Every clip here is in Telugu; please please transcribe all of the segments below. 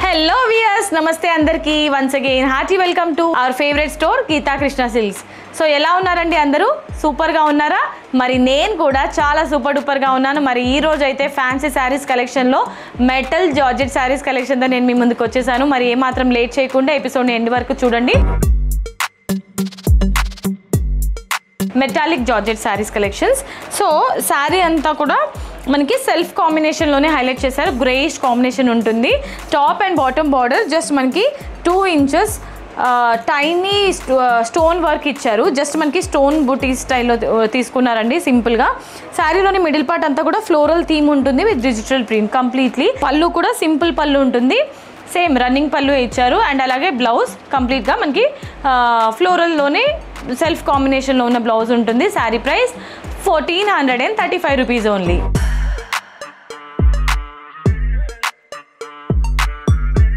Hello viewers, namaste andarki. Once again hearty welcome to our favorite store Geeta Krishna Silks. So ఎలా ఉన్నారండి అందరూ? సూపర్ గా ఉన్నారా? మరి నేను కూడా చాలా సూపర్ డూపర్ గా ఉన్నాను. మరి ఈ రోజు అయితే ఫ్యాన్సీ సారీస్ కలెక్షన్ లో మెటల్ జార్జెట్ సారీస్ కలెక్షన్ తో నేను మీ ముందుకు వచ్చేసాను. మరి ఏ మాత్రం లేట్ చేయకుండా ఎపిసోడ్ ని ఎండ్ వరకు చూడండి. Metallic georgette saris collections. So sorry అంతా కూడా మనకి సెల్ఫ్ కాంబినేషన్ లోనే హైలైట్ చేశారు. గ్రేయిష్ కాంబినేషన్ ఉంటుంది. Top and bottom border just మనకి 2 inches టైనీ స్టోన్ వర్క్ ఇచ్చారు. జస్ట్ మనకి స్టోన్ బుటీ స్టైల్లో తీసుకున్నారండి సింపుల్గా. శారీలోని మిడిల్ పార్ట్ అంతా కూడా ఫ్లోరల్ థీమ్ ఉంటుంది విత్ డిజిటల్ ప్రింట్ కంప్లీట్లీ. పళ్ళు కూడా సింపుల్ పళ్ళు ఉంటుంది, సేమ్ రన్నింగ్ పళ్ళు ఇచ్చారు. అండ్ అలాగే బ్లౌజ్ కంప్లీట్గా మనకి ఫ్లోరల్లోనే సెల్ఫ్ కాంబినేషన్లో ఉన్న బ్లౌజ్ ఉంటుంది. Sari price 1435 rupees only.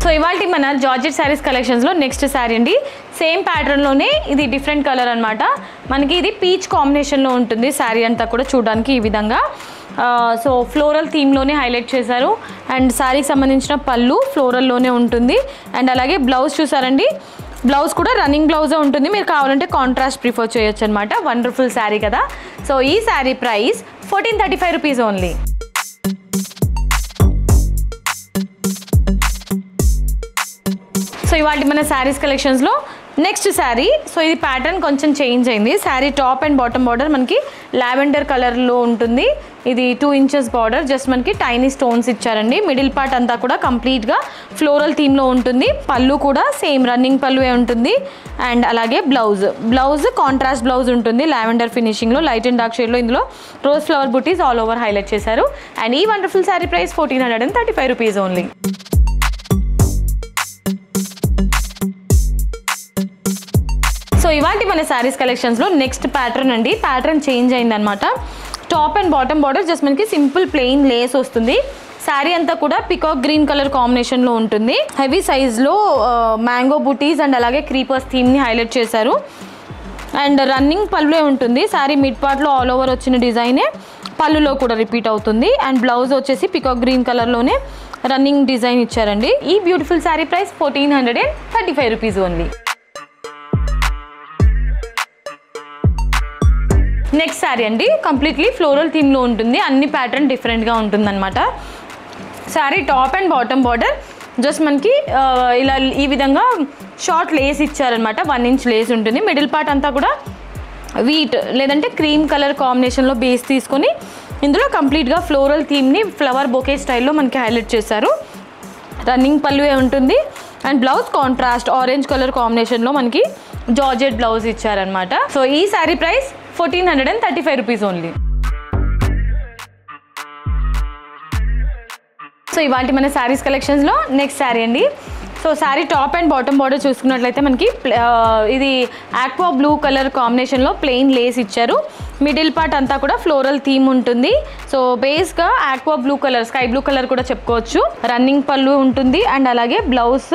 So ఇవాళ మన జార్జెట్ శారీస్ కలెక్షన్స్లో నెక్స్ట్ శారీ అండి. సేమ్ ప్యాటర్న్లోనే ఇది డిఫరెంట్ కలర్ అనమాట. మనకి ఇది పీచ్ కాంబినేషన్లో ఉంటుంది. శారీ అంతా కూడా చూడడానికి ఈ విధంగా సో ఫ్లోరల్ థీమ్లోనే హైలైట్ చేశారు. అండ్ శారీకి సంబంధించిన పళ్ళు ఫ్లోరల్లోనే ఉంటుంది. అండ్ అలాగే బ్లౌజ్ చూసారండి, బ్లౌజ్ కూడా రన్నింగ్ బ్లౌజే ఉంటుంది. మీరు కావాలంటే కాంట్రాస్ట్ ప్రిఫర్ చేయొచ్చు అనమాట. వండర్ఫుల్ శారీ కదా. సో ఈ sari price 1435 rupees only. So ఇవాళ మన శారీస్ కలెక్షన్స్లో నెక్స్ట్ శారీ. సో ఇది ప్యాటర్న్ కొంచెం చేంజ్ అయింది. Sari top and bottom border మనకి లావెండర్ కలర్లో ఉంటుంది. ఇది 2 inches బార్డర్, జస్ట్ మనకి టైనీ స్టోన్స్ ఇచ్చారండి. మిడిల్ పార్ట్ అంతా కూడా కంప్లీట్గా ఫ్లోరల్ థీమ్లో ఉంటుంది. పళ్ళు కూడా సేమ్ రన్నింగ్ పళ్ళువే ఉంటుంది. అండ్ అలాగే బ్లౌజ్ కాంట్రాస్ట్ బ్లౌజ్ ఉంటుంది. లావెండర్ ఫినిషింగ్లో లైట్ అండ్ డార్క్ షేడ్లో ఇందులో రోజ్ ఫ్లవర్ బుటీస్ ఆల్ ఓవర్ హైలైట్ చేశారు. అండ్ ఈ wonderful sari price 1435 rupees only. So ఇవాళ మన శారీస్ కలెక్షన్స్లో నెక్స్ట్ ప్యాటర్న్ అండి. ప్యాటర్న్ చేంజ్ అయిందనమాట. Top and bottom border just మనకి సింపుల్ ప్లెయిన్ లేస్ వస్తుంది. శారీ అంతా కూడా పికాక్ గ్రీన్ కలర్ కాంబినేషన్లో ఉంటుంది. హెవీ సైజ్లో మ్యాంగో బుటీస్ అండ్ అలాగే క్రీపర్స్ థీమ్ని హైలైట్ చేశారు. అండ్ రన్నింగ్ పళ్ళువే ఉంటుంది. శారీ మిడ్ పార్ట్లో ఆల్ ఓవర్ వచ్చిన డిజైనే పళ్ళులో కూడా రిపీట్ అవుతుంది. అండ్ బ్లౌజ్ వచ్చేసి పికాక్ గ్రీన్ కలర్లోనే రన్నింగ్ డిజైన్ ఇచ్చారండి. ఈ beautiful sari price 1435 rupees only. Next sari అండి, కంప్లీట్లీ ఫ్లోరల్ థీమ్లో ఉంటుంది. అన్ని ప్యాటర్న్ డిఫరెంట్గా ఉంటుందన్నమాట. Sari top and bottom border just మనకి ఇలా ఈ విధంగా షార్ట్ లేస్ ఇచ్చారనమాట. 1 inch లేస్ ఉంటుంది. మిడిల్ పార్ట్ అంతా కూడా వీట్ లేదంటే క్రీమ్ కలర్ కాంబినేషన్లో బేస్ తీసుకొని ఇందులో కంప్లీట్గా ఫ్లోరల్ థీమ్ని ఫ్లవర్ బొకే స్టైల్లో మనకి హైలైట్ చేశారు. రన్నింగ్ పళ్ళువే ఉంటుంది. And blouse contrast orange colour కాంబినేషన్లో మనకి జార్జెట్ బ్లౌజ్ ఇచ్చారనమాట. సో ఈ sari price 1435 rupees only. So ఇవాళ మన శారీస్ కలెక్షన్స్లో నెక్స్ట్ శారీ అండి. So sari top and bottom border చూసుకున్నట్లయితే మనకి ఇది ఆక్వా బ్లూ కలర్ కాంబినేషన్లో ప్లెయిన్ లేస్ ఇచ్చారు. మిడిల్ పార్ట్ అంతా కూడా ఫ్లోరల్ థీమ్ ఉంటుంది. సో బేస్గా aqua blue colour, sky blue colour కూడా చెప్పుకోవచ్చు. రన్నింగ్ పళ్ళు ఉంటుంది. అండ్ అలాగే బ్లౌజ్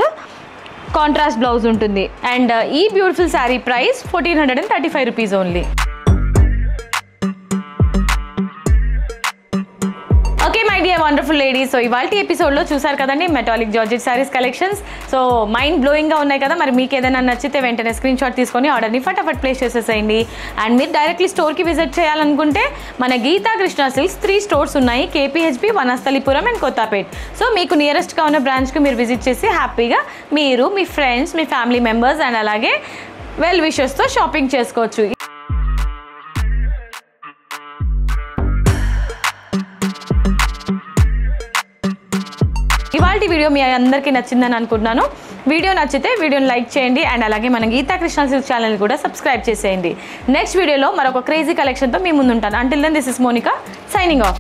కాంట్రాస్ట్ బ్లౌజ్ ఉంటుంది. అండ్ ఈ beautiful sari price 1435 rupees only. Okay my dear wonderful ladies, so ఇవాళ ఎపిసోడ్లో చూసారు కదండి metallic georgette saris collections. So mind బ్లోయింగ్గా ఉన్నాయి కదా. మరి మీకు ఏదైనా నచ్చితే వెంటనే స్క్రీన్ షాట్ తీసుకొని ఆర్డర్ని ఫటాఫట్ ప్లేస్ చేసేసేయండి. అండ్ మీరు డైరెక్ట్లీ స్టోర్కి విజిట్ చేయాలనుకుంటే మన గీతా కృష్ణ సిల్క్స్ 3 stores ఉన్నాయి. KPHB, Vanasthalipuram and Kothapet. So మీకు నియరెస్ట్గా ఉన్న బ్రాంచ్కి మీరు విజిట్ చేసి హ్యాపీగా మీరు, మీ ఫ్రెండ్స్, మీ ఫ్యామిలీ మెంబర్స్ అండ్ అలాగే వెల్ విషెస్తో షాపింగ్ చేసుకోవచ్చు. ఇవాళ వీడియో మీ అందరికీ నచ్చిందని అనుకుంటున్నాను. వీడియో నచ్చితే వీడియోని లైక్ చేయండి. అండ్ అలాగే మన గీతా కృష్ణ సిల్క్ ఛానల్ కూడా సబ్స్క్రైబ్ చేసేయండి. నెక్స్ట్ వీడియోలో మరొక క్రేజీ కలెక్షన్తో మీ ముందు ఉంటాను. Until then this is Monika signing of.